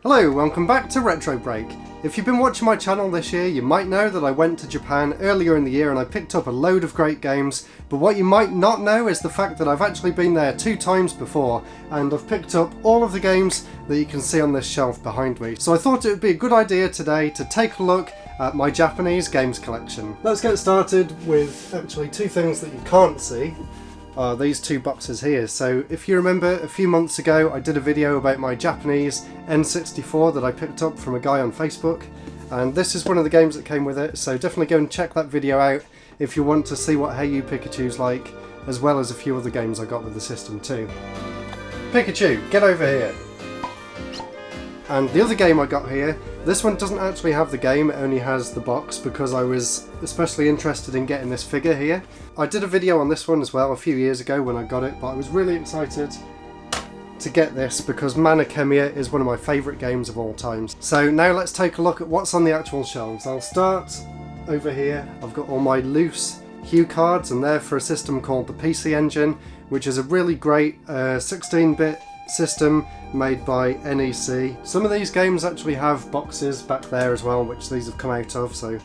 Hello, welcome back to RetroBreak. If you've been watching my channel this year, you might know that I went to Japan earlier in the year and I picked up a load of great games, but what you might not know is the fact that I've actually been there 2 times before, and I've picked up all of the games that you can see on this shelf behind me. So I thought it would be a good idea today to take a look at my Japanese games collection. Let's get started with actually 2 things that you can't see. Are these 2 boxes here. So if you remember, a few months ago I did a video about my Japanese N64 that I picked up from a guy on Facebook, and this is one of the games that came with it, so definitely go and check that video out if you want to see what Hey You Pikachu's like, as well as a few other games I got with the system too. Pikachu, get over here! And the other game I got here, this one doesn't actually have the game, it only has the box because I was especially interested in getting this figure here. I did a video on this one as well a few years ago when I got it, but I was really excited to get this because Khemia is one of my favourite games of all time. So now let's take a look at what's on the actual shelves. I'll start over here. I've got all my loose Hue cards, and they're for a system called the PC Engine, which is a really great 16-bit system made by NEC. Some of these games actually have boxes back there as well, which these have come out of, so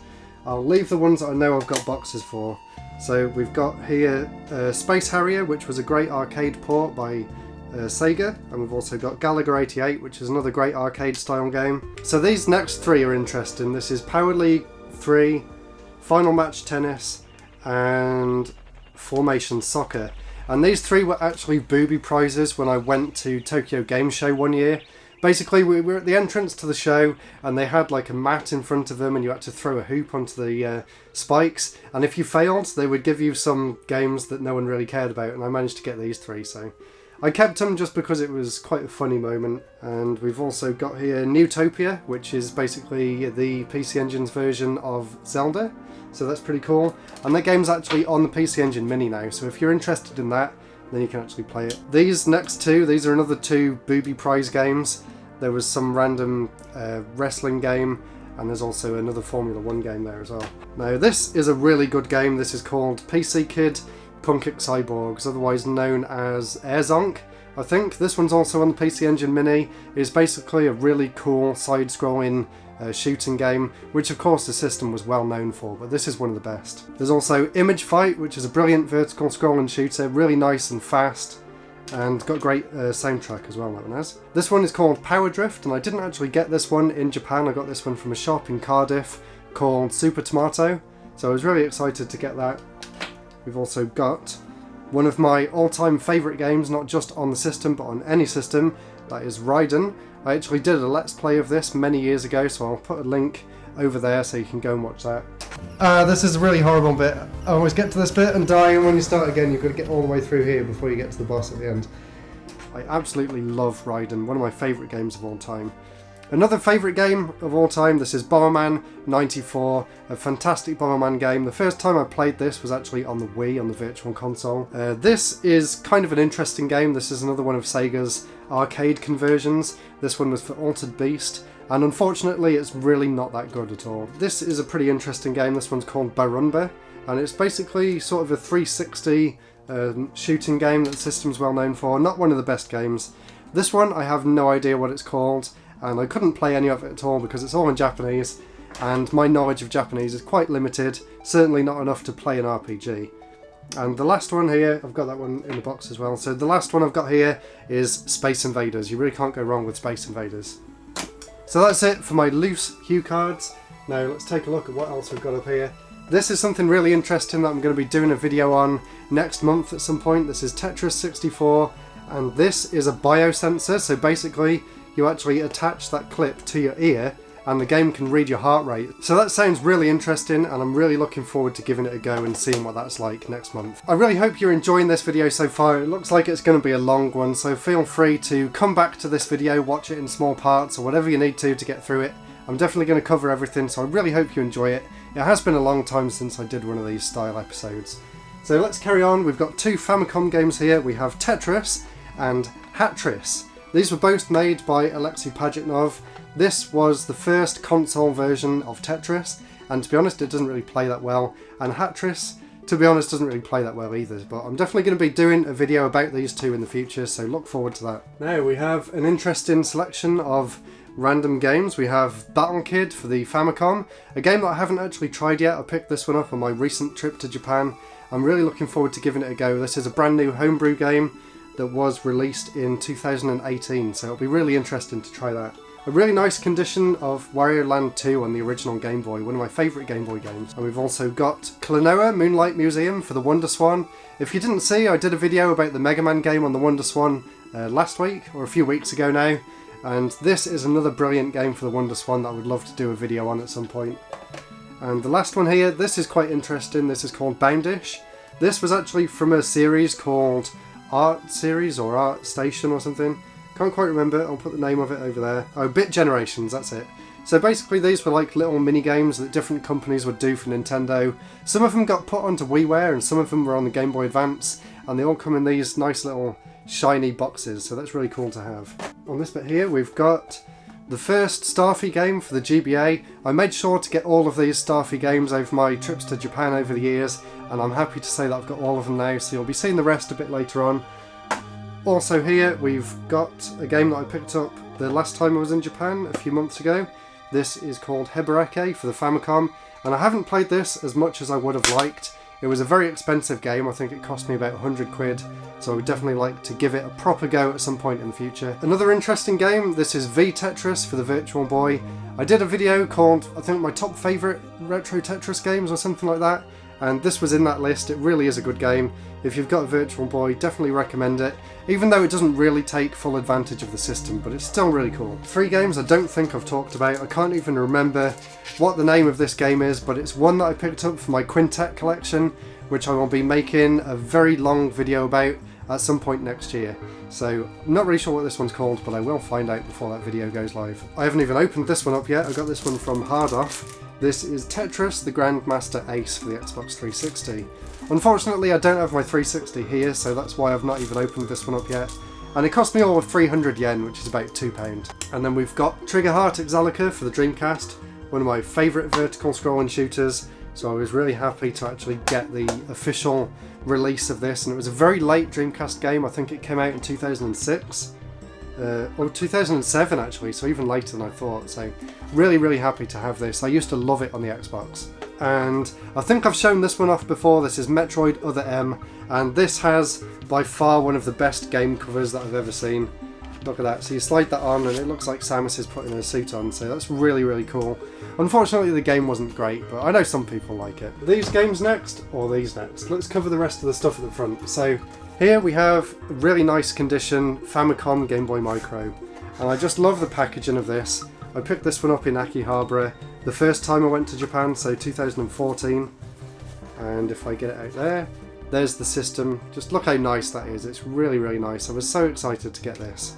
I'll leave the ones that I know I've got boxes for. So we've got here Space Harrier, which was a great arcade port by Sega, and we've also got Galaga 88, which is another great arcade style game. So these next 3 are interesting. This is Power League 3, Final Match Tennis, and Formation Soccer. And these 3 were actually booby prizes when I went to Tokyo Game Show one year. Basically, we were at the entrance to the show and they had like a mat in front of them and you had to throw a hoop onto the spikes. And if you failed, they would give you some games that no one really cared about, and I managed to get these 3, so I kept them just because it was quite a funny moment. And we've also got here Newtopia, which is basically the PC Engine's version of Zelda. So that's pretty cool. And that game's actually on the PC Engine Mini now, so if you're interested in that, then you can actually play it. These next 2, these are another 2 booby prize games. There was some random wrestling game, and there's also another Formula 1 game there as well. Now this is a really good game. This is called PC Kid Punkik Cyborgs, otherwise known as Airzonk. I think this one's also on the PC Engine Mini. It's basically a really cool side-scrolling shooting game, which of course the system was well known for, but this is one of the best. There's also Image Fight, which is a brilliant vertical scrolling shooter, really nice and fast, and got great soundtrack as well, that one has. This one is called Power Drift, and I didn't actually get this one in Japan. I got this one from a shop in Cardiff called Super Tomato, so I was really excited to get that. We've also got one of my all-time favourite games, not just on the system but on any system, that is Raiden. I actually did a Let's Play of this many years ago, so I'll put a link over there so you can go and watch that. This is a really horrible bit. I always get to this bit and die, and when you start again you've got to get all the way through here before you get to the boss at the end. I absolutely love Raiden, one of my favourite games of all time. Another favourite game of all time, this is Bomberman 94, a fantastic Bomberman game. The first time I played this was actually on the Wii, on the Virtual Console. This is kind of an interesting game. This is another one of Sega's arcade conversions. This one was for Altered Beast, and unfortunately it's really not that good at all. This is a pretty interesting game. This one's called Barumba, and it's basically sort of a 360 shooting game that the system's well known for. Not one of the best games. This one I have no idea what it's called, and I couldn't play any of it at all because it's all in Japanese, and my knowledge of Japanese is quite limited, certainly not enough to play an RPG. And the last one here, I've got that one in the box as well, so the last one I've got here is Space Invaders. You really can't go wrong with Space Invaders. So that's it for my loose Hue cards. Now let's take a look at what else we've got up here. This is something really interesting that I'm going to be doing a video on next month at some point. This is Tetris 64, and this is a biosensor, so basically you actually attach that clip to your ear and the game can read your heart rate. So that sounds really interesting, and I'm really looking forward to giving it a go and seeing what that's like next month. I really hope you're enjoying this video so far. It looks like it's going to be a long one, so feel free to come back to this video, watch it in small parts or whatever you need to get through it. I'm definitely going to cover everything, so I really hope you enjoy it. It has been a long time since I did one of these style episodes. So let's carry on. We've got 2 Famicom games here. We have Tetris and Hatris. These were both made by Alexei Pajitnov. This was the first console version of Tetris, and to be honest it doesn't really play that well, and Hatris, to be honest, doesn't really play that well either, but I'm definitely going to be doing a video about these 2 in the future, so look forward to that. Now we have an interesting selection of random games, we have Battle Kid for the Famicom, a game that I haven't actually tried yet. I picked this one up on my recent trip to Japan. I'm really looking forward to giving it a go. This is a brand new homebrew game that was released in 2018, so it'll be really interesting to try that. A really nice condition of Wario Land 2 on the original Game Boy, one of my favourite Game Boy games. And we've also got Klonoa Moonlight Museum for the Wonderswan. If you didn't see, I did a video about the Mega Man game on the Wonderswan last week, or a few weeks ago now. And this is another brilliant game for the Wonderswan that I would love to do a video on at some point. And the last one here, this is quite interesting. This is called Boundish. This was actually from a series called Art Series or Art Station or something. Can't quite remember, I'll put the name of it over there. Oh, Bit Generations, that's it. So basically these were like little mini games that different companies would do for Nintendo. Some of them got put onto WiiWare and some of them were on the Game Boy Advance, and they all come in these nice little shiny boxes, so that's really cool to have. On this bit here we've got the first Starfy game for the GBA. I made sure to get all of these Starfy games over my trips to Japan over the years, and I'm happy to say that I've got all of them now, so you'll be seeing the rest a bit later on. Also here we've got a game that I picked up the last time I was in Japan a few months ago. This is called Hebereke for the Famicom, and I haven't played this as much as I would have liked. It was a very expensive game, I think it cost me about 100 quid, so I would definitely like to give it a proper go at some point in the future. Another interesting game, this is V-Tetris for the Virtual Boy. I did a video called, I think, my top favourite retro Tetris games or something like that, and this was in that list. It really is a good game. If you've got a Virtual Boy, definitely recommend it, even though it doesn't really take full advantage of the system, but it's still really cool. 3 games I don't think I've talked about. I can't even remember what the name of this game is, but it's one that I picked up for my Quintet collection, which I will be making a very long video about at some point next year. So I'm not really sure what this one's called, but I will find out before that video goes live. I haven't even opened this one up yet. I got this one from Hard Off. This is Tetris the Grandmaster Ace for the Xbox 360. Unfortunately I don't have my 360 here, so that's why I've not even opened this one up yet. And it cost me all of 300 yen, which is about £2. And then we've got Trigger Heart Exalica for the Dreamcast, one of my favourite vertical scrolling shooters, so I was really happy to actually get the official release of this, and it was a very late Dreamcast game. I think it came out in 2006. Or 2007 actually, so even later than I thought, so really happy to have this. I used to love it on the Xbox. And I think I've shown this one off before. This is Metroid Other M, and this has by far one of the best game covers that I've ever seen. Look at that, so you slide that on and it looks like Samus is putting a suit on, so that's really cool. Unfortunately the game wasn't great, but I know some people like it. These games next, or these next? Let's cover the rest of the stuff at the front. So here we have a really nice condition Famicom Game Boy Micro, and I just love the packaging of this. I picked this one up in Akihabara the first time I went to Japan, so 2014, and if I get it out there, there's the system. Just look how nice that is. It's really nice. I was so excited to get this.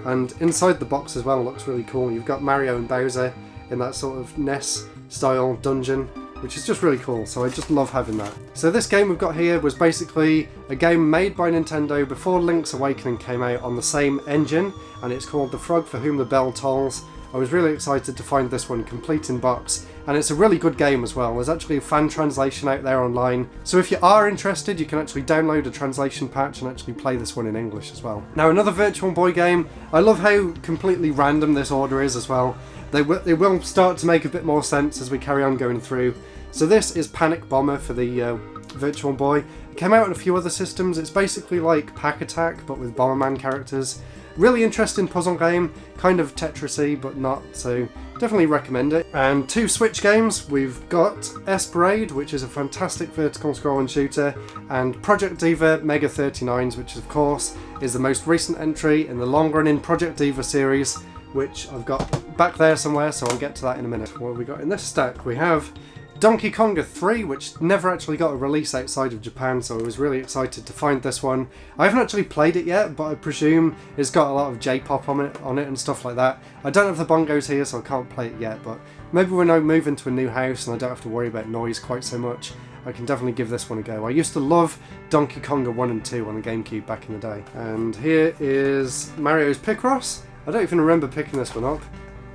And inside the box as well looks really cool. You've got Mario and Bowser in that sort of NES style dungeon, which is just really cool, so I just love having that. So this game we've got here was basically a game made by Nintendo before Link's Awakening came out on the same engine, and it's called The Frog for Whom the Bell Tolls. I was really excited to find this one complete in box, and it's a really good game as well. There's actually a fan translation out there online, so if you are interested you can actually download a translation patch and actually play this one in English as well. Now another Virtual Boy game. I love how completely random this order is as well. They will start to make a bit more sense as we carry on going through. So this is Panic Bomber for the Virtual Boy. It came out on a few other systems. It's basically like Pack Attack but with Bomberman characters. Really interesting puzzle game, kind of Tetris-y but not, so definitely recommend it. And 2 Switch games, we've got S-Parade, which is a fantastic vertical scrolling shooter, and Project Diva Mega 39s, which of course is the most recent entry in the long-running Project Diva series, which I've got back there somewhere, so I'll get to that in a minute. What have we got in this stack? We have Donkey Konga 3, which never actually got a release outside of Japan, so I was really excited to find this one. I haven't actually played it yet, but I presume it's got a lot of J-pop on it and stuff like that. I don't have the bongos here, so I can't play it yet, but maybe when I move into a new house and I don't have to worry about noise quite so much, I can definitely give this one a go. I used to love Donkey Konga 1 and 2 on the GameCube back in the day. And here is Mario's Picross. I don't even remember picking this one up.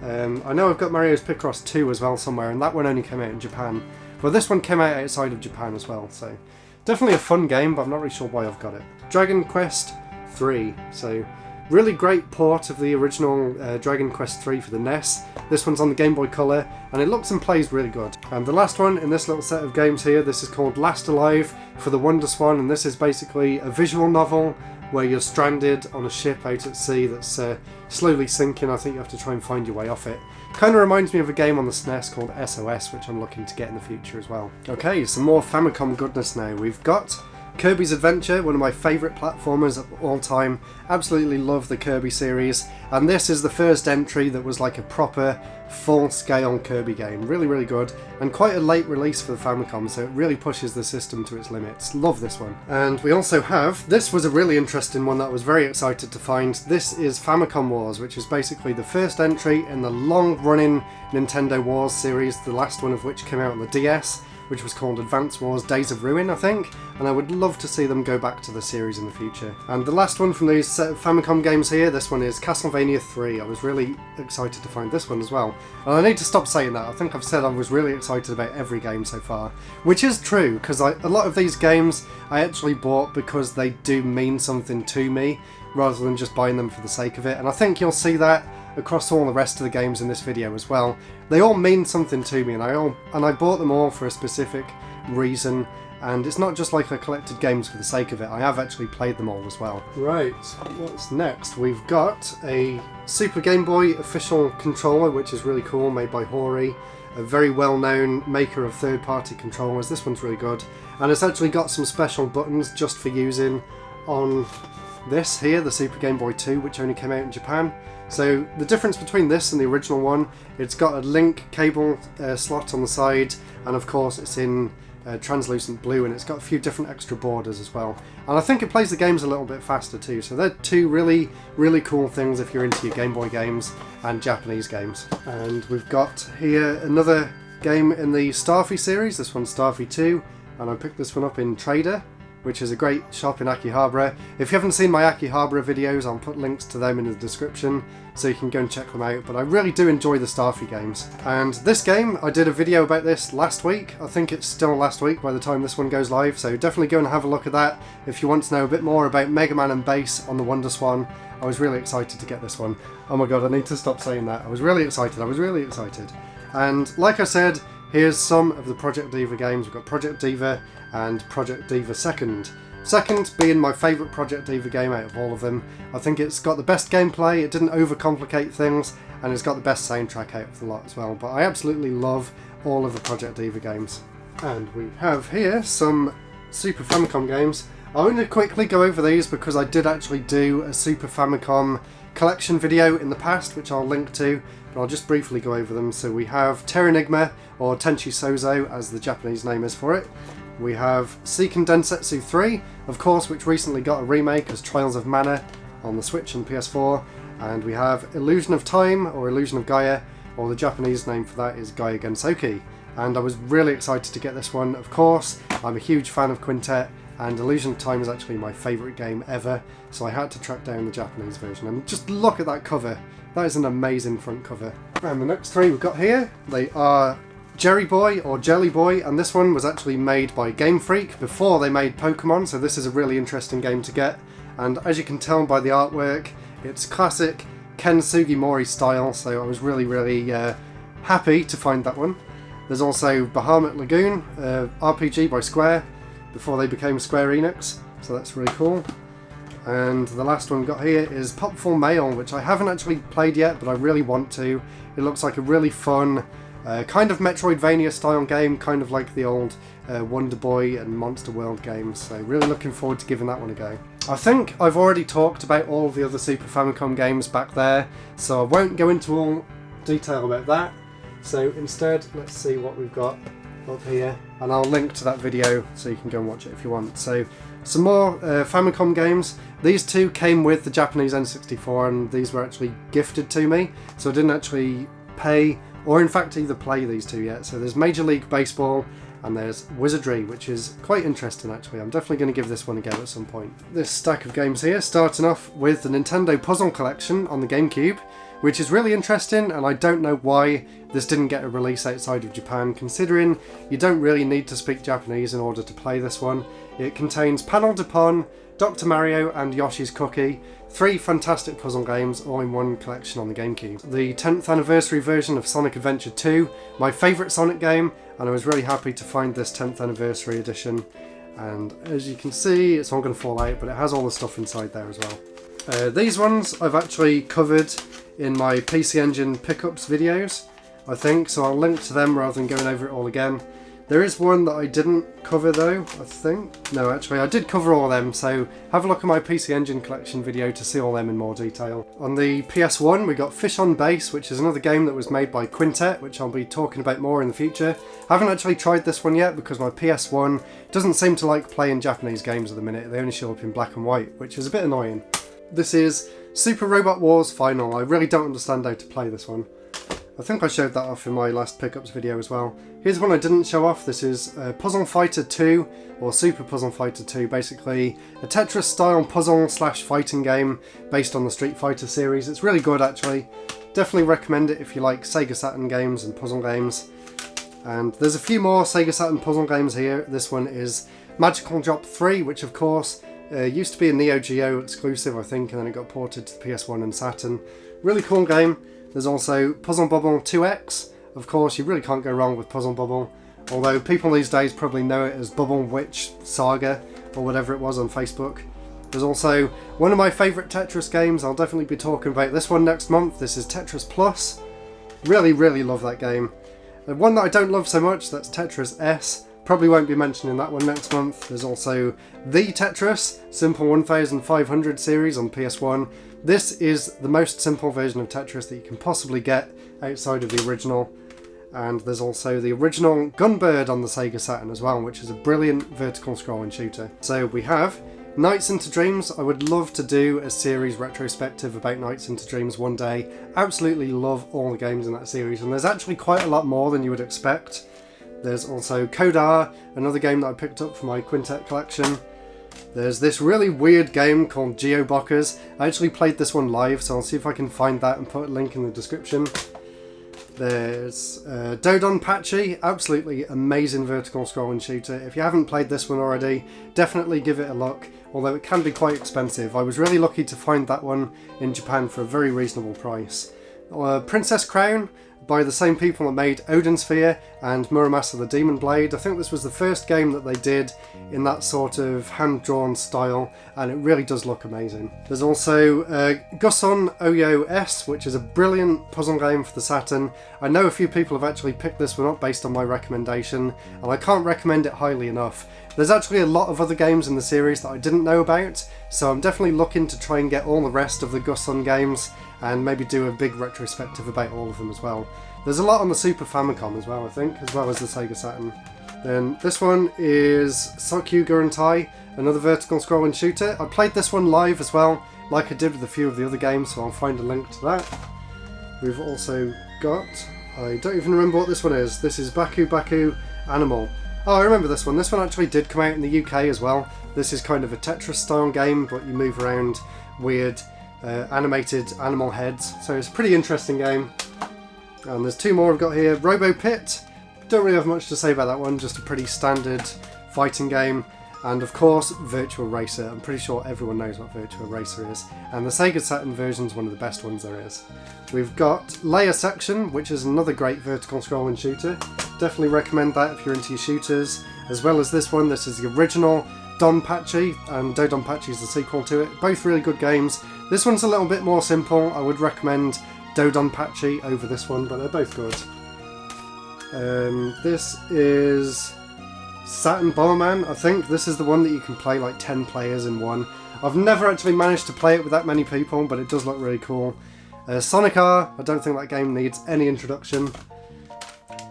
I know I've got Mario's Picross 2 as well somewhere, and that one only came out in Japan. But this one came out outside of Japan as well, so definitely a fun game, but I'm not really sure why I've got it. Dragon Quest 3. So Really great port of the original Dragon Quest 3 for the NES. This one's on the Game Boy Color, and it looks and plays really good. And the last one in this little set of games here, this is called Last Alive for the Wonderswan, and this is basically a visual novel where you're stranded on a ship out at sea that's slowly sinking. I think you have to try and find your way off it. Kind of reminds me of a game on the SNES called SOS, which I'm looking to get in the future as well. Okay, some more Famicom goodness now. We've got Kirby's Adventure, one of my favourite platformers of all time. Absolutely love the Kirby series, and this is the first entry that was like a proper full-scale Kirby game. Really, really good, and quite a late release for the Famicom, so it really pushes the system to its limits. Love this one. And we also have, this was a really interesting one that I was very excited to find. This is Famicom Wars, which is basically the first entry in the long-running Nintendo Wars series, the last one of which came out on the DS, which was called Advance Wars Days of Ruin, I think, and I would love to see them go back to the series in the future. And the last one from these set of Famicom games here, this one is Castlevania 3. I was really excited to find this one as well. And I need to stop saying that. I think I've said I was really excited about every game so far, which is true, because a lot of these games I actually bought because they do mean something to me, rather than just buying them for the sake of it. And I think you'll see that across all the rest of the games in this video as well. They all mean something to me, and I bought them all for a specific reason, and it's not just like I collected games for the sake of it. I have actually played them all as well. Right, what's next? We've got a Super Game Boy official controller, which is really cool, made by Hori, a very well-known maker of third-party controllers. This one's really good, and it's actually got some special buttons just for using on this here, the Super Game Boy 2, which only came out in Japan. So the difference between this and the original one, it's got a link cable slot on the side, and of course it's in translucent blue, and it's got a few different extra borders as well. And I think it plays the games a little bit faster too, so they're two really, really cool things if you're into your Game Boy games and Japanese games. And we've got here another game in the Starfy series. This one's Starfy 2, and I picked this one up in Trader, which is a great shop in Akihabara. If you haven't seen my Akihabara videos, I'll put links to them in the description so you can go and check them out, but I really do enjoy the Starfy games. And this game, I did a video about this last week. I think it's still last week by the time this one goes live, so definitely go and have a look at that if you want to know a bit more about Mega Man and Bass on the Wonderswan. I was really excited to get this one. Oh my god, I need to stop saying that. I was really excited. And like I said, here's some of the Project Diva games. We've got Project Diva and Project Diva Second. Second being my favourite Project Diva game out of all of them. I think it's got the best gameplay, it didn't overcomplicate things, and it's got the best soundtrack out of the lot as well. But I absolutely love all of the Project Diva games. And we have here some Super Famicom games. I'm going to quickly go over these because I did actually do a Super Famicom collection video in the past, which I'll link to, but I'll just briefly go over them. So we have Terranigma, or Tenchi Sozo as the Japanese name is for it. We have Seiken Densetsu 3, of course, which recently got a remake as Trials of Mana on the Switch and PS4. And we have Illusion of Time, or Illusion of Gaia, or the Japanese name for that is Gaia Gensoki. And I was really excited to get this one. Of course, I'm a huge fan of Quintet, and Illusion of Time is actually my favourite game ever, so I had to track down the Japanese version. And just look at that cover. That is an amazing front cover. And the next three we've got here, they are Jerry Boy or Jelly Boy, and this one was actually made by Game Freak before they made Pokemon, so this is a really interesting game to get. And as you can tell by the artwork, it's classic Ken Sugimori style, so I was really, really happy to find that one. There's also Bahamut Lagoon, RPG by Square, before they became Square Enix, so that's really cool. And the last one we've got here is Popful Mail, which I haven't actually played yet, but I really want to. It looks like a really fun, kind of Metroidvania style game, kind of like the old Wonder Boy and Monster World games, so really looking forward to giving that one a go. I think I've already talked about all of the other Super Famicom games back there, so I won't go into all detail about that. So instead, let's see what we've got up here, and I'll link to that video so you can go and watch it if you want. So some more Famicom games. These two came with the Japanese N64, and these were actually gifted to me, so I didn't actually pay or in fact either play these two yet. So there's Major League Baseball and there's Wizardry, which is quite interesting actually. I'm definitely going to give this one a go at some point. This stack of games here, starting off with the Nintendo Puzzle Collection on the GameCube, which is really interesting, and I don't know why this didn't get a release outside of Japan, considering you don't really need to speak Japanese in order to play this one. It contains Panel de Pon, Dr. Mario and Yoshi's Cookie. 3 fantastic puzzle games all in one collection on the GameCube. The 10th anniversary version of Sonic Adventure 2, my favourite Sonic game, and I was really happy to find this 10th anniversary edition. And as you can see, it's all going to fall out, but it has all the stuff inside there as well. These ones I've actually covered in my PC Engine pickups videos, I think, so I'll link to them rather than going over it all again. There is one that I didn't cover though, I think. No, actually I did cover all of them, so have a look at my PC Engine collection video to see all them in more detail. On the PS1 we got Fish on Base, which is another game that was made by Quintet, which I'll be talking about more in the future. I haven't actually tried this one yet because my PS1 doesn't seem to like playing Japanese games at the minute. They only show up in black and white, which is a bit annoying. This is Super Robot Wars Final. I really don't understand how to play this one. I think I showed that off in my last pickups video as well. Here's one I didn't show off. This is Puzzle Fighter 2, or Super Puzzle Fighter 2, basically a Tetris style puzzle / fighting game based on the Street Fighter series. It's really good actually. Definitely recommend it if you like Sega Saturn games and puzzle games. And there's a few more Sega Saturn puzzle games here. This one is Magical Drop 3, which of course used to be a Neo Geo exclusive I think, and then it got ported to the PS1 and Saturn. Really cool game. There's also Puzzle Bubble 2X. Of course, you really can't go wrong with Puzzle Bubble, although people these days probably know it as Bubble Witch Saga, or whatever it was on Facebook. There's also one of my favourite Tetris games. I'll definitely be talking about this one next month. This is Tetris Plus. Really, really love that game. The one that I don't love so much, that's Tetris S. Probably won't be mentioning that one next month. There's also The Tetris, Simple 1500 series on PS1. This is the most simple version of Tetris that you can possibly get outside of the original. And there's also the original Gunbird on the Sega Saturn as well, which is a brilliant vertical scrolling shooter. So we have Nights into Dreams. I would love to do a series retrospective about Nights into Dreams one day. Absolutely love all the games in that series, and there's actually quite a lot more than you would expect. There's also Code R, another game that I picked up for my Quintet collection. There's this really weird game called Geobockers. I actually played this one live, so I'll see if I can find that and put a link in the description. There's Dodonpachi, absolutely amazing vertical scrolling shooter. If you haven't played this one already, definitely give it a look, although it can be quite expensive. I was really lucky to find that one in Japan for a very reasonable price. Princess Crown, by the same people that made Odin Sphere and Muramasa the Demon Blade. I think this was the first game that they did in that sort of hand-drawn style, and it really does look amazing. There's also Guson Oyo S, which is a brilliant puzzle game for the Saturn. I know a few people have actually picked this one up based on my recommendation, and I can't recommend it highly enough. There's actually a lot of other games in the series that I didn't know about, so I'm definitely looking to try and get all the rest of the Guson games and maybe do a big retrospective about all of them as well. There's a lot on the Super Famicom as well, I think, as well as the Sega Saturn. Then this one is Sokyu Gurentai, another vertical scrolling shooter. I played this one live as well, like I did with a few of the other games, so I'll find a link to that. We've also got, I don't even remember what this one is. This is Baku Baku Animal. Oh, I remember this one. This one actually did come out in the UK as well. This is kind of a Tetris style game, but you move around weird animated animal heads, so it's a pretty interesting game. And there's 2 more I've got here. Robo Pit, don't really have much to say about that one, just a pretty standard fighting game. And of course Virtua Racer. I'm pretty sure everyone knows what Virtua Racer is, and the Sega Saturn version is one of the best ones there is. We've got Layer Section, which is another great vertical scrolling shooter. Definitely recommend that if you're into your shooters, as well as this one. This is the original Donpachi, and Dodonpachi is the sequel to it. Both really good games. This one's a little bit more simple. I would recommend Dodonpachi over this one, but they're both good. This is Saturn Bomberman. I think this is the one that you can play like 10 players in one. I've never actually managed to play it with that many people, but it does look really cool. Sonic R, I don't think that game needs any introduction.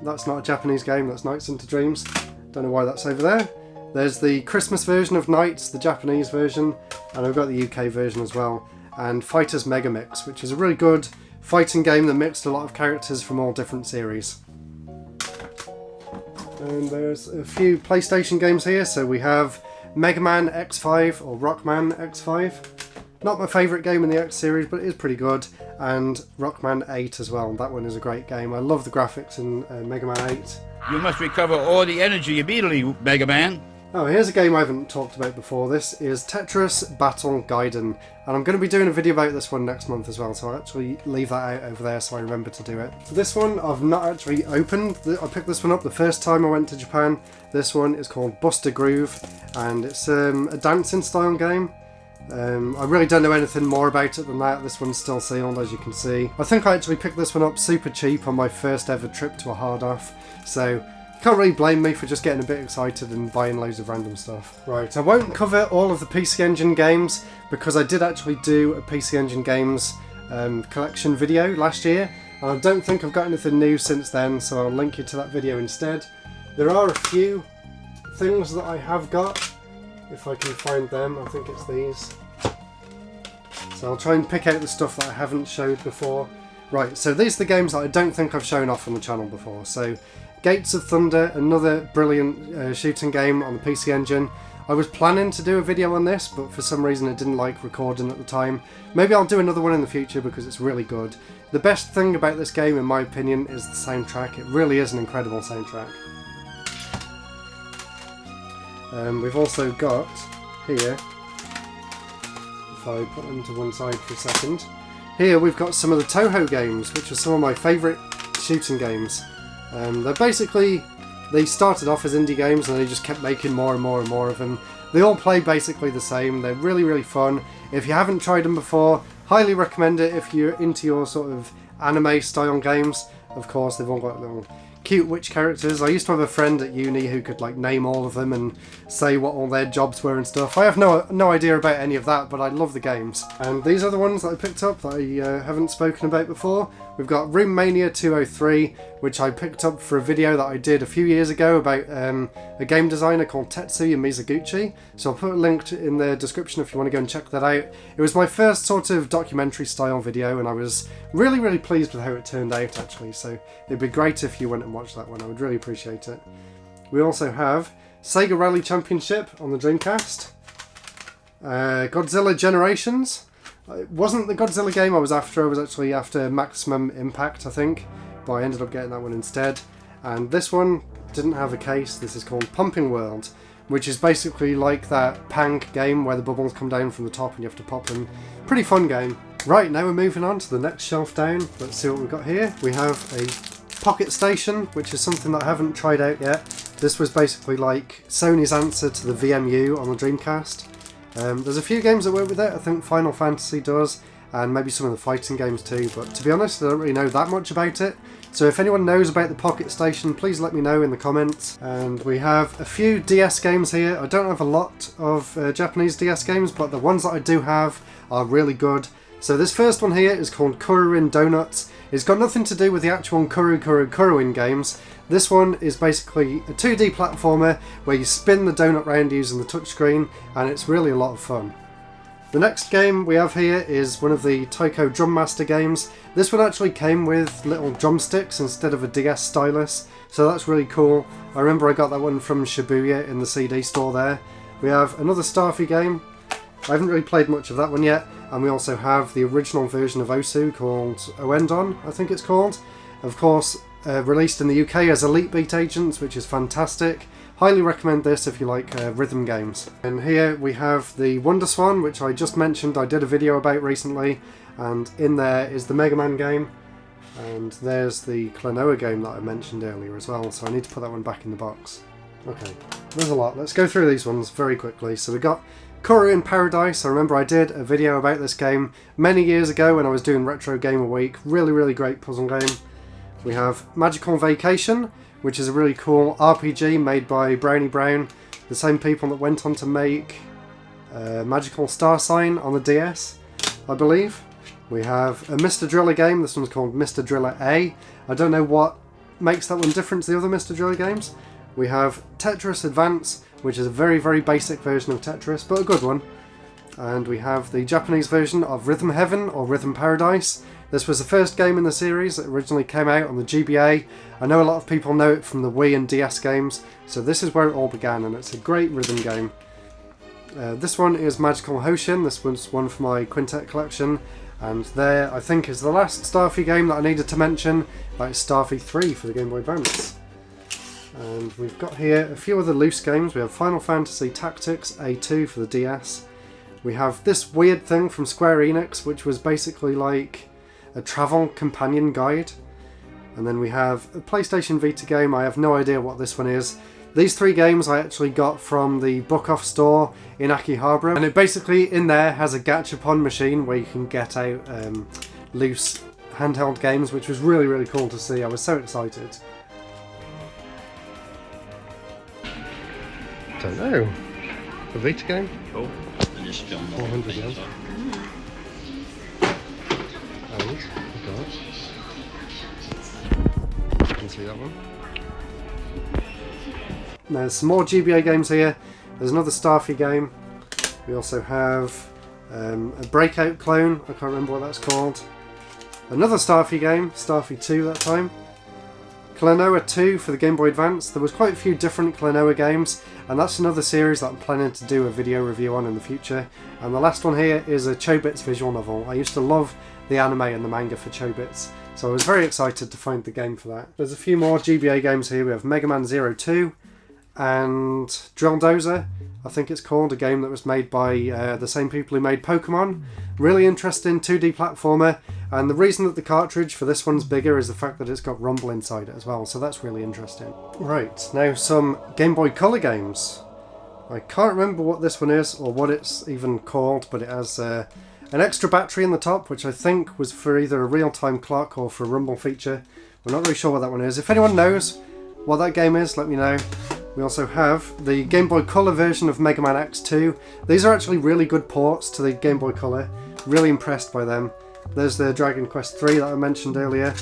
That's not a Japanese game, that's Nights into Dreams. Don't know why that's over there. There's the Christmas version of Nights, the Japanese version, and I've got the UK version as well. And Fighters Mega Mix, which is a really good fighting game that mixed a lot of characters from all different series. And there's a few PlayStation games here. So we have Mega Man X5 or Rockman X5. Not my favourite game in the X series, but it is pretty good. And Rockman 8 as well. That one is a great game. I love the graphics in Mega Man 8. You must recover all the energy immediately, Mega Man. Oh, here's a game I haven't talked about before. This is Tetris Battle Gaiden, and I'm going to be doing a video about this one next month as well, so I'll actually leave that out over there so I remember to do it. This one I've not actually opened. I picked this one up the first time I went to Japan. This one is called Buster Groove, and it's a dancing style game. I really don't know anything more about it than that. This one's still sealed, as you can see. I think I actually picked this one up super cheap on my first ever trip to a hard off, so can't really blame me for just getting a bit excited and buying loads of random stuff. Right, I won't cover all of the PC Engine games because I did actually do a PC Engine games collection video last year, and I don't think I've got anything new since then, so I'll link you to that video instead. There are a few things that I have got, if I can find them. I think it's these. So I'll try and pick out the stuff that I haven't showed before. Right, so these are the games that I don't think I've shown off on the channel before. So Gates of Thunder, another brilliant shooting game on the PC Engine. I was planning to do a video on this, but for some reason it didn't like recording at the time. Maybe I'll do another one in the future because it's really good. The best thing about this game, in my opinion, is the soundtrack. It really is an incredible soundtrack. We've also got here, if I put them to one side for a second, here we've got some of the Toho games, which are some of my favourite shooting games. They're basically, they started off as indie games and they just kept making more and more and more of them. They all play basically the same. They're really, really fun. If you haven't tried them before, highly recommend it if you're into your sort of anime style games. Of course, they've all got little cute witch characters. I used to have a friend at uni who could like name all of them and say what all their jobs were and stuff. I have no idea about any of that, but I love the games. And these are the ones that I picked up that I haven't spoken about before. We've got Room Mania 203, which I picked up for a video that I did a few years ago about a game designer called Tetsuya Mizagichi. So I'll put a link in the description if you want to go and check that out. It was my first sort of documentary style video, and I was really, really pleased with how it turned out actually. So it'd be great if you went and watched that one. I would really appreciate it. We also have Sega Rally Championship on the Dreamcast. Godzilla Generations. It wasn't the Godzilla game I was after. I was actually after Maximum Impact, I think, but I ended up getting that one instead. And this one didn't have a case. This is called Pumping World, which is basically like that Pank game where the bubbles come down from the top and you have to pop them. Pretty fun game. Right, now we're moving on to the next shelf down. Let's see what we've got here. We have a Pocket Station, which is something that I haven't tried out yet. This was basically like Sony's answer to the VMU on the Dreamcast. There's a few games that work with it. I think Final Fantasy does, and maybe some of the fighting games too, but to be honest I don't really know that much about it. So if anyone knows about the Pocket Station, please let me know in the comments. And we have a few DS games here. I don't have a lot of Japanese DS games, but the ones that I do have are really good. So this first one here is called Kururin Donuts. It's got nothing to do with the actual Kururin games. This one is basically a 2D platformer where you spin the donut round using the touchscreen, and it's really a lot of fun. The next game we have here is one of the Taiko Drum Master games. This one actually came with little drumsticks instead of a DS stylus, so that's really cool. I remember I got that one from Shibuya in the CD store there. We have another Starfy game. I haven't really played much of that one yet, and we also have the original version of Osu called Oendon, I think it's called. Of course, released in the UK as Elite Beat Agents, which is fantastic. Highly recommend this if you like rhythm games. And here we have the Wonderswan, which I just mentioned I did a video about recently, and in there is the Mega Man game, and there's the Klonoa game that I mentioned earlier as well, so I need to put that one back in the box. Okay, there's a lot. Let's go through these ones very quickly. So we got Kururin Paradise. I remember I did a video about this game many years ago when I was doing Retro Gamer Week. Really, really great puzzle game. We have Magical Vacation, which is a really cool RPG made by Brownie Brown, the same people that went on to make Magical Star Sign on the DS, I believe. We have a Mr. Driller game. This one's called Mr. Driller A. I don't know what makes that one different to the other Mr. Driller games. We have Tetris Advance, which is a very, very basic version of Tetris, but a good one. And we have the Japanese version of Rhythm Heaven or Rhythm Paradise. This was the first game in the series that originally came out on the GBA. I know a lot of people know it from the Wii and DS games, so this is where it all began, and it's a great rhythm game. This one is Magical Hoshin. This was one for my Quintet collection, and there I think is the last Starfy game that I needed to mention. That is Starfy 3 for the Game Boy Advance. And we've got here a few other loose games. We have Final Fantasy Tactics A2 for the DS. We have this weird thing from Square Enix, which was basically like a travel companion guide. And then we have a PlayStation Vita game. I have no idea what this one is. These three games I actually got from the Book Off store in Akihabara. And it basically, in there, has a gachapon machine where you can get out loose handheld games, which was really, really cool to see. I was so excited. Don't know. A Vita game? Cool. I just filmed 400 yen. Oh, God. You can see that one. There's some more GBA games here. There's another Starfy game. We also have a Breakout clone. I can't remember what that's called. Another Starfy game, Starfy 2 that time. Klonoa 2 for the Game Boy Advance. There was quite a few different Klonoa games, and that's another series that I'm planning to do a video review on in the future. And the last one here is a Chobits visual novel. I used to love the anime and the manga for Chobits, so I was very excited to find the game for that. There's a few more GBA games here. We have Mega Man 02 and Drill Dozer, I think it's called, a game that was made by the same people who made Pokemon. Really interesting 2D platformer, and the reason that the cartridge for this one's bigger is the fact that it's got Rumble inside it as well, so that's really interesting. Right, now some Game Boy Color games. I can't remember what this one is or what it's even called, but it has an extra battery in the top, which I think was for either a real-time clock or for a Rumble feature. We're not really sure what that one is. If anyone knows what that game is, let me know. We also have the Game Boy Color version of Mega Man X2. These are actually really good ports to the Game Boy Color. Really impressed by them. There's the Dragon Quest 3 that I mentioned earlier.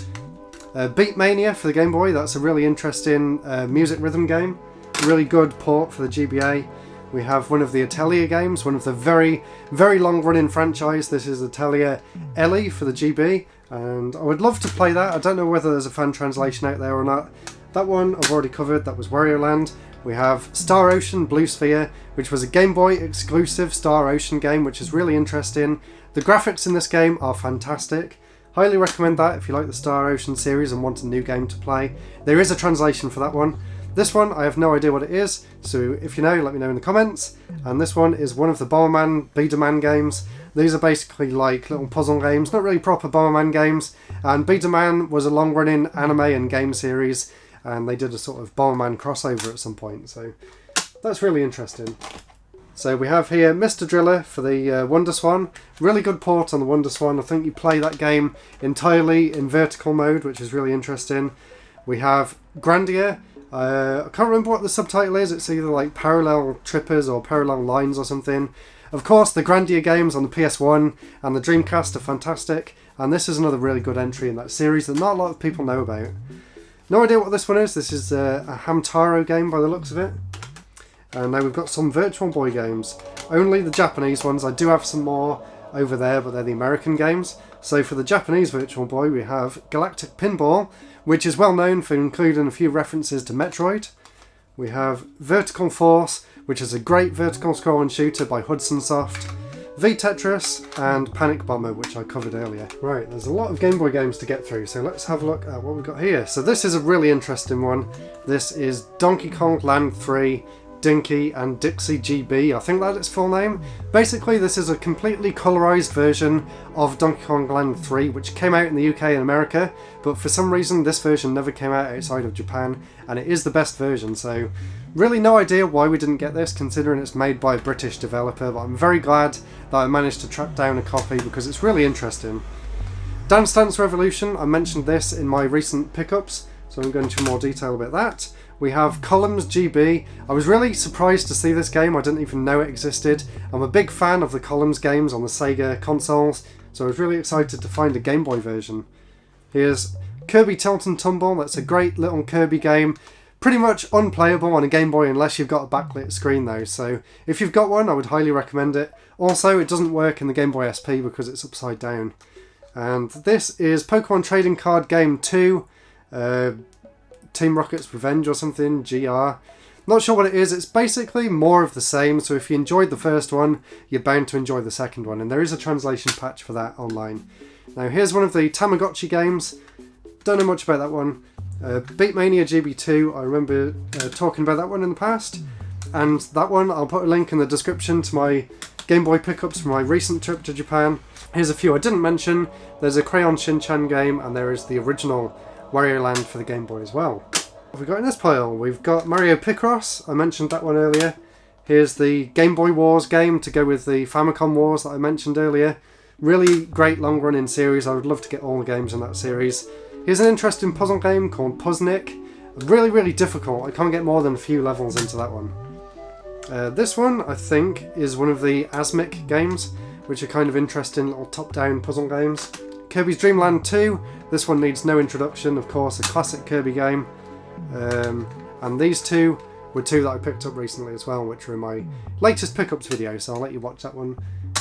Beat Mania for the Game Boy. That's a really interesting music rhythm game. Really good port for the GBA. We have one of the Atelier games, one of the very, very long-running franchise. This is Atelier Ellie for the GB, and I would love to play that. I don't know whether there's a fan translation out there or not. That one I've already covered, that was Wario Land. We have Star Ocean Blue Sphere, which was a Game Boy exclusive Star Ocean game, which is really interesting. The graphics in this game are fantastic. Highly recommend that if you like the Star Ocean series and want a new game to play. There is a translation for that one. This one, I have no idea what it is, so if you know, let me know in the comments. And this one is one of the Bomberman, Biederman games. These are basically like little puzzle games, not really proper Bomberman games. And Biederman was a long-running anime and game series, and they did a sort of Bomberman crossover at some point, so that's really interesting. So we have here Mr. Driller for the Wonderswan. Really good port on the Wonderswan. I think you play that game entirely in vertical mode, which is really interesting. We have Grandia. I can't remember what the subtitle is. It's either like Parallel Trippers or Parallel Lines or something. Of course, the Grandia games on the PS1 and the Dreamcast are fantastic, and this is another really good entry in that series that not a lot of people know about. No idea what this one is. This is a Hamtaro game by the looks of it. And now we've got some Virtual Boy games. Only the Japanese ones. I do have some more over there, but they're the American games. So for the Japanese Virtual Boy, we have Galactic Pinball, which is well known for including a few references to Metroid. We have Vertical Force, which is a great vertical scrolling shooter by Hudson Soft. V-Tetris and Panic Bomber, which I covered earlier. Right, there's a lot of Game Boy games to get through, so let's have a look at what we've got here. So this is a really interesting one. This is Donkey Kong Land 3, Dinky and Dixie GB, I think that's its full name. Basically, this is a completely colorized version of Donkey Kong Land 3, which came out in the UK and America, but for some reason this version never came out outside of Japan, and it is the best version, so really no idea why we didn't get this, considering it's made by a British developer, but I'm very glad that I managed to track down a copy because it's really interesting. Dance Dance Revolution, I mentioned this in my recent pickups, so I'm going into more detail about that. We have Columns GB. I was really surprised to see this game. I didn't even know it existed. I'm a big fan of the Columns games on the Sega consoles, so I was really excited to find a Game Boy version. Here's Kirby Tilt and Tumble. That's a great little Kirby game. Pretty much unplayable on a Game Boy unless you've got a backlit screen though, so if you've got one, I would highly recommend it. Also, it doesn't work in the Game Boy SP because it's upside down. And this is Pokemon Trading Card Game 2. Team Rocket's Revenge or something, GR. Not sure what it is. It's basically more of the same, so if you enjoyed the first one, you're bound to enjoy the second one, and there is a translation patch for that online. Now here's one of the Tamagotchi games. Don't know much about that one. Beatmania GB2, I remember talking about that one in the past, and that one I'll put a link in the description to my Game Boy pickups from my recent trip to Japan. Here's a few I didn't mention. There's a Crayon Shin-chan game, and there is the original Wario Land for the Game Boy as well. What have we got in this pile? We've got Mario Picross, I mentioned that one earlier. Here's the Game Boy Wars game to go with the Famicom Wars that I mentioned earlier. Really great long running series, I would love to get all the games in that series. Here's an interesting puzzle game called Puzznic. Really difficult, I can't get more than a few levels into that one. This one, I think, is one of the Asmic games, which are kind of interesting little top-down puzzle games. Kirby's Dream Land 2, this one needs no introduction, of course, a classic Kirby game. And these two were two that I picked up recently as well, which are in my latest pickups video, so I'll let you watch that one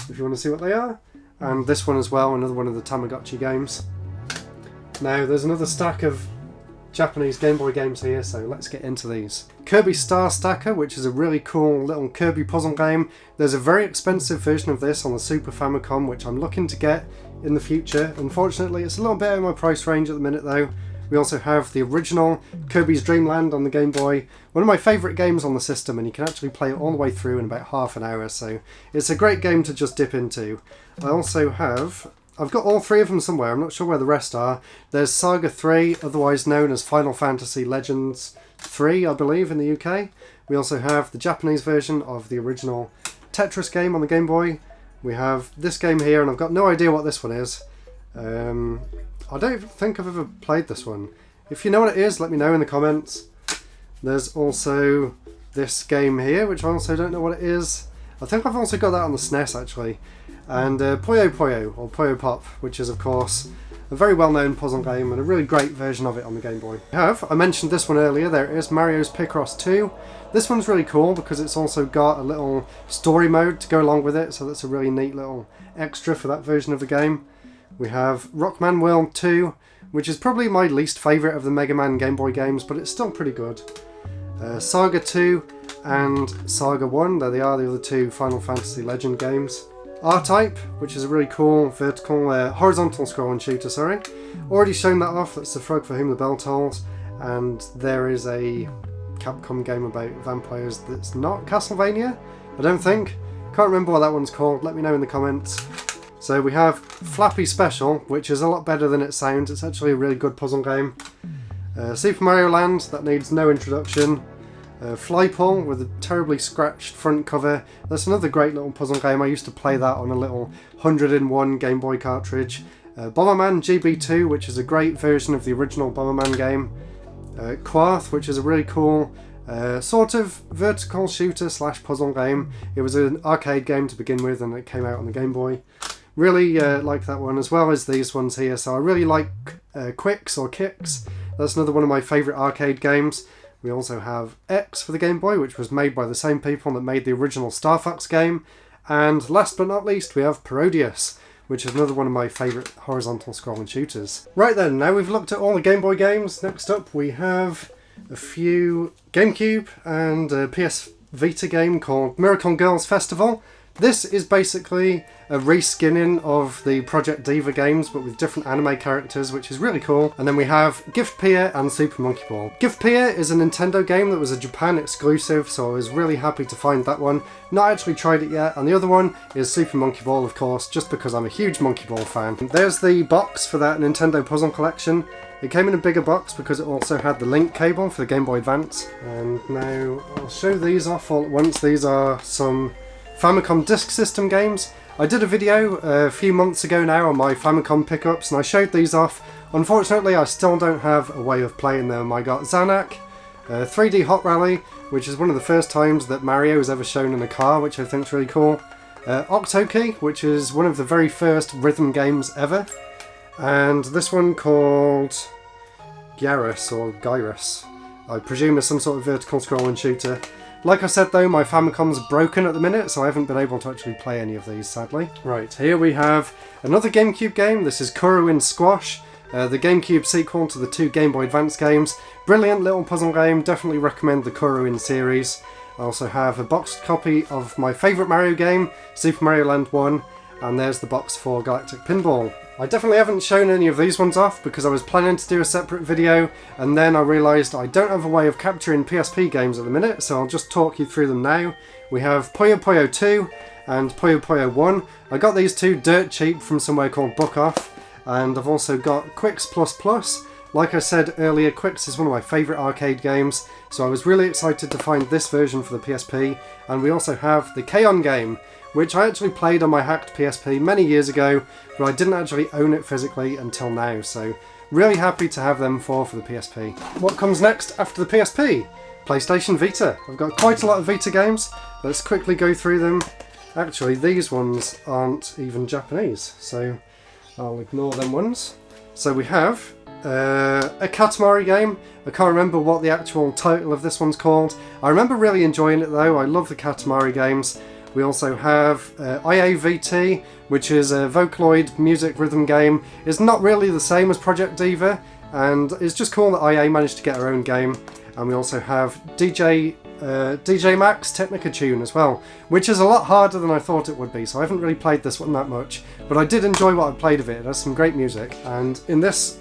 if you want to see what they are. And this one as well, another one of the Tamagotchi games. Now, there's another stack of Japanese Game Boy games here, so let's get into these. Kirby Star Stacker, which is a really cool little Kirby puzzle game. There's a very expensive version of this on the Super Famicom, which I'm looking to get in the future. Unfortunately, it's a little bit out of my price range at the minute though. We also have the original Kirby's Dream Land on the Game Boy, one of my favourite games on the system, and you can actually play it all the way through in about half an hour, so it's a great game to just dip into. I also have, I've got all three of them somewhere, I'm not sure where the rest are. There's Saga 3, otherwise known as Final Fantasy Legends 3, I believe, in the UK. We also have the Japanese version of the original Tetris game on the Game Boy. We have this game here, and I've got no idea what this one is. I don't think I've ever played this one. If you know what it is, let me know in the comments. There's also this game here, which I also don't know what it is. I think I've also got that on the SNES actually. And Puyo Puyo, or Puyo Pop, which is of course a very well-known puzzle game and a really great version of it on the Game Boy. I mentioned this one earlier, there it is, Mario's Picross 2. This one's really cool because it's also got a little story mode to go along with it, so that's a really neat little extra for that version of the game. We have Rockman World 2, which is probably my least favourite of the Mega Man Game Boy games, but it's still pretty good. Saga 2 and Saga 1, there they are, the other two Final Fantasy Legend games. R-Type, which is a really cool horizontal scrolling shooter, sorry. Already shown that off, that's The Frog for Whom the Bell Tolls, and there is a Capcom game about vampires that's not Castlevania, I don't think. Can't remember what that one's called, let me know in the comments. So we have Flappy Special, which is a lot better than it sounds. It's actually a really good puzzle game. Super Mario Land, that needs no introduction. Flypull with a terribly scratched front cover. That's another great little puzzle game. I used to play that on a little 101 Game Boy cartridge. Bomberman GB2, which is a great version of the original Bomberman game. Quarth, which is a really cool sort of vertical shooter slash puzzle game. It was an arcade game to begin with, and it came out on the Game Boy. Really like that one, as well as these ones here. So I really like Quicks or Kicks. That's another one of my favourite arcade games. We also have X for the Game Boy, which was made by the same people that made the original Star Fox game. And last but not least, we have Parodius, which is another one of my favourite horizontal scrolling shooters. Right then, now we've looked at all the Game Boy games. Next up we have a few GameCube and a PS Vita game called Miracle Girls Festival. This is basically a reskinning of the Project Diva games, but with different anime characters, which is really cool. And then we have Gift Pier and Super Monkey Ball. Gift Pier is a Nintendo game that was a Japan exclusive, so I was really happy to find that one. Not actually tried it yet, and the other one is Super Monkey Ball, of course, just because I'm a huge Monkey Ball fan. There's the box for that Nintendo Puzzle Collection. It came in a bigger box because it also had the link cable for the Game Boy Advance. And now I'll show these off all at once. These are some Famicom Disk System games. I did a video a few months ago now on my Famicom pickups, and I showed these off. Unfortunately, I still don't have a way of playing them. I got Zanak, 3D Hot Rally, which is one of the first times that Mario was ever shown in a car, which I think is really cool. Octoki, which is one of the very first rhythm games ever. And this one called Gyarus, or Gyros. I presume is some sort of vertical scrolling shooter. Like I said though, my Famicom's broken at the minute, so I haven't been able to actually play any of these, sadly. Right, here we have another GameCube game. This is Kururin Squash, the GameCube sequel to the two Game Boy Advance games. Brilliant little puzzle game, definitely recommend the Kururin series. I also have a boxed copy of my favourite Mario game, Super Mario Land 1, and there's the box for Galactic Pinball I definitely haven't shown any of these ones off because I was planning to do a separate video, and then I realised I don't have a way of capturing PSP games at the minute, so I'll just talk you through them now. We have Puyo Puyo 2 and Puyo Puyo 1. I got these two dirt cheap from somewhere called Book Off, and I've also got Qix Plus Plus. Like I said earlier, Qix is one of my favourite arcade games, so I was really excited to find this version for the PSP. And we also have the K-On! Game, which I actually played on my hacked PSP many years ago, but I didn't actually own it physically until now, so really happy to have them for the PSP. What comes next after the PSP? PlayStation Vita. I've got quite a lot of Vita games. Let's quickly go through them. Actually, these ones aren't even Japanese, so I'll ignore them ones. So we have a Katamari game. I can't remember what the actual title of this one's called. I remember really enjoying it though. I love the Katamari games. We also have IAVT, which is a Vocaloid music rhythm game. It's not really the same as Project Diva, and it's just cool that IA managed to get her own game. And we also have DJ Max Technica Tune as well, which is a lot harder than I thought it would be, so I haven't really played this one that much, but I did enjoy what I played of it. It has some great music. And in this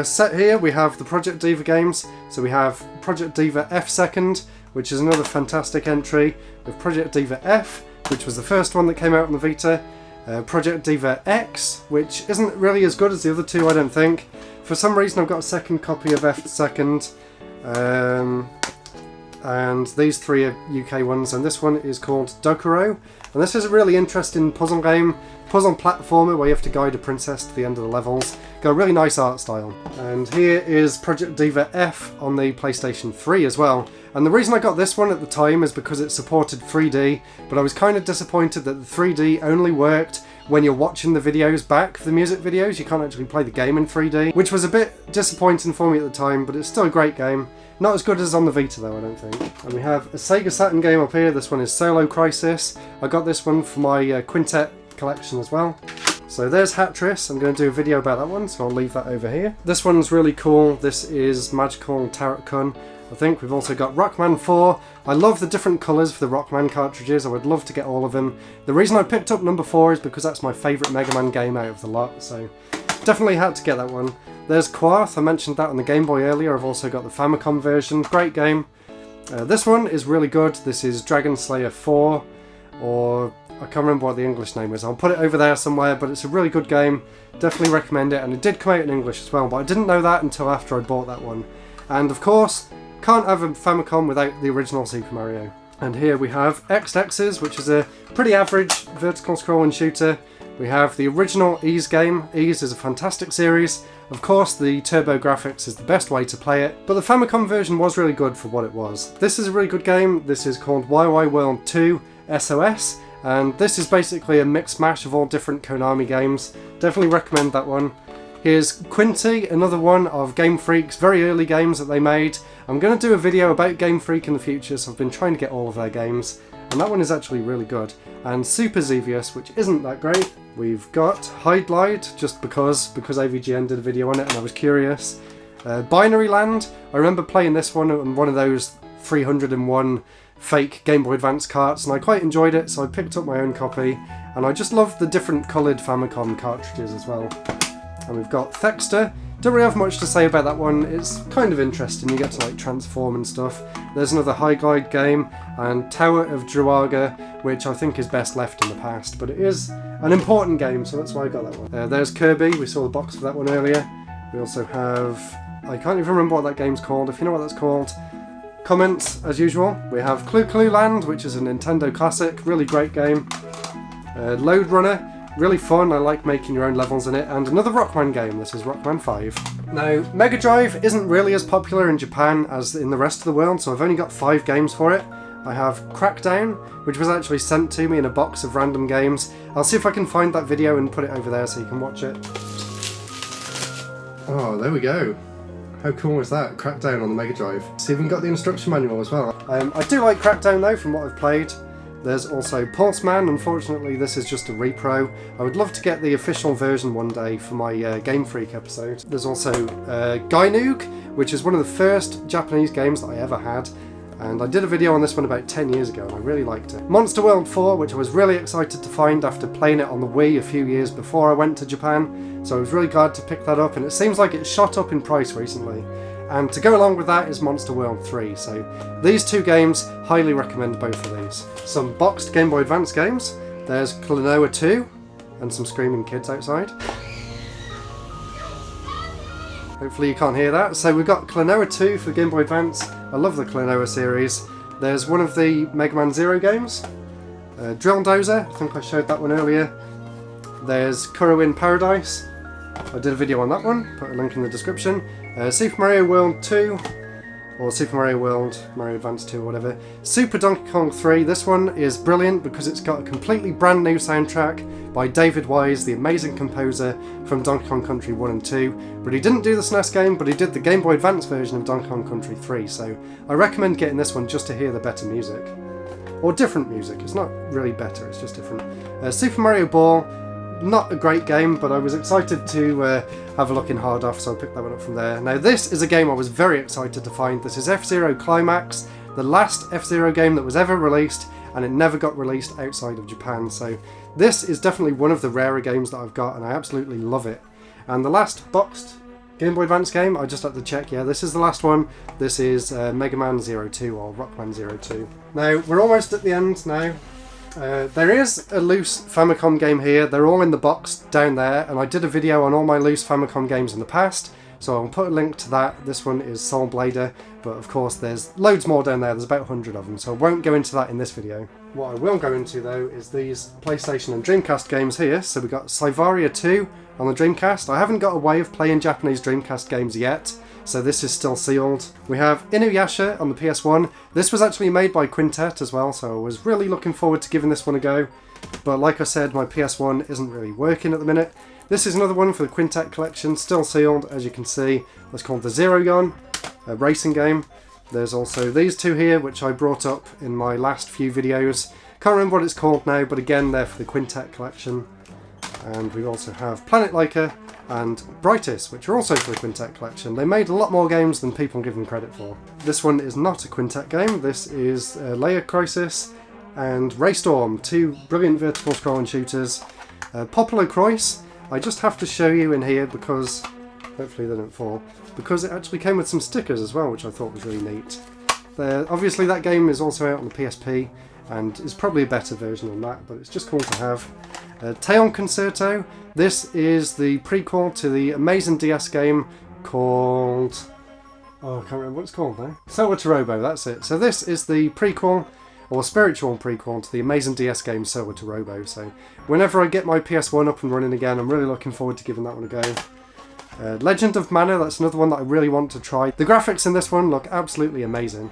set here we have the Project Diva games. So we have Project Diva F Second, which is another fantastic entry. We have Project Diva F, which was the first one that came out on the Vita. Project Diva X, which isn't really as good as the other two, I don't think. For some reason I've got a second copy of F Second. And these three are UK ones, and this one is called Dokuro, and this is a really interesting puzzle game, puzzle platformer where you have to guide a princess to the end of the levels. Got a really nice art style. And here is Project Diva F on the PlayStation 3 as well, and the reason I got this one at the time is because it supported 3D, but I was kind of disappointed that the 3D only worked when you're watching the videos back, the music videos. You can't actually play the game in 3D, which was a bit disappointing for me at the time, but it's still a great game. Not as good as on the Vita though, I don't think. And we have a Sega Saturn game up here. This one is Solo Crisis. I got this one for my Quintet collection as well. So there's Hatris. I'm going to do a video about that one, so I'll leave that over here. This one's really cool. This is Magical Tarot Kun. I think we've also got Rockman 4. I love the different colours for the Rockman cartridges. I would love to get all of them. The reason I picked up number 4 is because that's my favourite Mega Man game out of the lot, so definitely had to get that one. There's Quarth. I mentioned that on the Game Boy earlier. I've also got the Famicom version. Great game. This one is really good. This is Dragon Slayer 4, or I can't remember what the English name is. I'll put it over there somewhere, but it's a really good game. Definitely recommend it, and it did come out in English as well, but I didn't know that until after I bought that one. And of course, can't have a Famicom without the original Super Mario. And here we have X-Dexes, which is a pretty average vertical scrolling shooter. We have the original Ys game. Ys is a fantastic series. Of course, the Turbo Graphics is the best way to play it, but the Famicom version was really good for what it was. This is a really good game. This is called YY World 2 SOS, and this is basically a mix mash of all different Konami games. Definitely recommend that one. Here's Quinty, another one of Game Freak's very early games that they made. I'm going to do a video about Game Freak in the future, so I've been trying to get all of their games, and that one is actually really good. And Super Xevious, which isn't that great. We've got Hide Glide, just because AVGN did a video on it and I was curious. Binary Land, I remember playing this one on one of those 301 fake Game Boy Advance carts, and I quite enjoyed it, so I picked up my own copy, and I just love the different coloured Famicom cartridges as well. And we've got Thexter. Don't really have much to say about that one. It's kind of interesting. You get to like transform and stuff. There's another High Glide game, and Tower of Druaga, which I think is best left in the past, but it is an important game, so that's why I got that one. There's Kirby. We saw the box for that one earlier. We also have, I can't even remember what that game's called. If you know what that's called, comments as usual. We have Clue Clue Land, which is a Nintendo classic, really great game. Load Runner. Really fun, I like making your own levels in it, and another Rockman game. This is Rockman 5. Now, Mega Drive isn't really as popular in Japan as in the rest of the world, so I've only got 5 games for it. I have Crackdown, which was actually sent to me in a box of random games. I'll see if I can find that video and put it over there so you can watch it. Oh, there we go. How cool was that? Crackdown on the Mega Drive. It's even got the instruction manual as well. I do like Crackdown though, from what I've played. There's also Pulseman. Unfortunately, this is just a repro. I would love to get the official version one day for my Game Freak episode. There's also Gynoug, which is one of the first Japanese games that I ever had. and I did a video on this one about 10 years ago and I really liked it. Monster World 4, which I was really excited to find after playing it on the Wii a few years before I went to Japan, so I was really glad to pick that up, and it seems like it's shot up in price recently. And to go along with that is Monster World 3, so these two games, highly recommend both of these. Some boxed Game Boy Advance games. There's Klonoa 2, and some screaming kids outside. Hopefully you can't hear that. So we've got Klonoa 2 for the Game Boy Advance. I love the Klonoa series. There's one of the Mega Man Zero games. Drill Dozer, I think I showed that one earlier. There's Kururin Paradise. I did a video on that one, put a link in the description. Super Mario World 2, or Super Mario World, Mario Advance 2 or whatever. Super Donkey Kong 3, this one is brilliant because it's got a completely brand new soundtrack by David Wise, the amazing composer from Donkey Kong Country 1 and 2. But he didn't do the SNES game, but he did the Game Boy Advance version of Donkey Kong Country 3, so I recommend getting this one just to hear the better music. Or different music, it's not really better, it's just different. Super Mario Ball, not a great game, but I was excited to have a look in hard off, so I picked that one up from there. Now this is a game I was very excited to find. This is F-Zero Climax, the last F-Zero game that was ever released, and it never got released outside of Japan, so this is definitely one of the rarer games that I've got, and I absolutely love it. And the last boxed Game Boy Advance game, I just had to check, yeah, this is the last one. This is Mega Man 02 or Rockman 02. Now, we're almost at the end now. There is a loose Famicom game here. They're all in the box down there, and I did a video on all my loose Famicom games in the past, so I'll put a link to that. This one is Soul Blader, but of course there's loads more down there. There's about 100 of them, so I won't go into that in this video. What I will go into though is these PlayStation and Dreamcast games here. So we've got Syvaria 2 on the Dreamcast. I haven't got a way of playing Japanese Dreamcast games yet, so this is still sealed. We have Inuyasha on the PS1. This was actually made by Quintet as well, so I was really looking forward to giving this one a go. But like I said, my PS1 isn't really working at the minute. This is another one for the Quintet collection, still sealed, as you can see. That's called the Zero Gun, a racing game. There's also these two here, which I brought up in my last few videos. Can't remember what it's called now, but again, they're for the Quintet collection. And we also have Planet Laika and Brightest, which are also for the Quintet collection. They made a lot more games than people give them credit for. This one is not a Quintet game. This is Layer Crisis and Raystorm, two brilliant vertical scrolling shooters. Popolo Croix, I just have to show you in here because, hopefully they don't fall, because it actually came with some stickers as well, which I thought was really neat. Obviously that game is also out on the PSP and is probably a better version than that, but it's just cool to have. Teon Concerto, this is the prequel to the amazing DS game called... oh, I can't remember what it's called now. Sowa Torobo, that's it. So this is the prequel, or spiritual prequel to the amazing DS game Sowa Torobo. So whenever I get my PS1 up and running again, I'm really looking forward to giving that one a go. Legend of Mana, that's another one that I really want to try. The graphics in this one look absolutely amazing.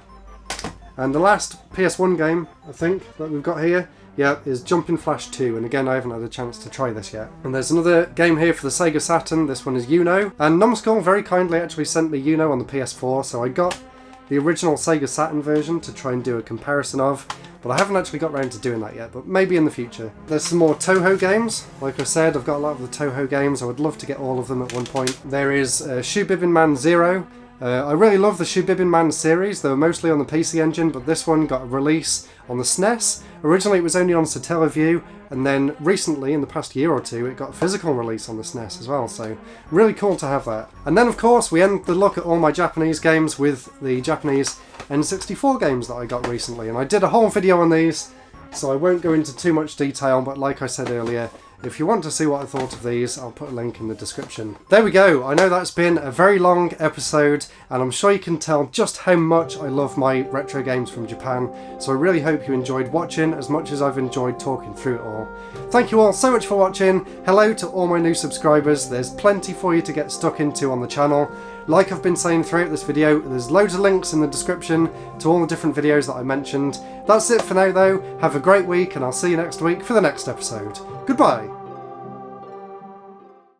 And the last PS1 game, I think, that we've got here, yeah, is Jumping Flash 2, and again I haven't had a chance to try this yet. And there's another game here for the Sega Saturn, this one is Gynoug. And Numskull very kindly actually sent me Gynoug on the PS4, so I got the original Sega Saturn version to try and do a comparison of, but I haven't actually got around to doing that yet, but maybe in the future. There's some more Toho games. Like I said, I've got a lot of the Toho games. I would love to get all of them at one point. There is Shubibin Man Zero. I really love the Shubibin Man series. They were mostly on the PC Engine, but this one got a release on the SNES. Originally it was only on Satellaview, and then recently, in the past year or two, it got a physical release on the SNES as well, so really cool to have that. And then of course we end the look at all my Japanese games with the Japanese N64 games that I got recently, and I did a whole video on these, so I won't go into too much detail, but like I said earlier, if you want to see what I thought of these, I'll put a link in the description. There we go. I know that's been a very long episode, and I'm sure you can tell just how much I love my retro games from Japan, so I really hope you enjoyed watching as much as I've enjoyed talking through it all. Thank you all so much for watching. Hello to all my new subscribers. There's plenty for you to get stuck into on the channel. Like I've been saying throughout this video, there's loads of links in the description to all the different videos that I mentioned. That's it for now though. Have a great week, and I'll see you next week for the next episode. Goodbye!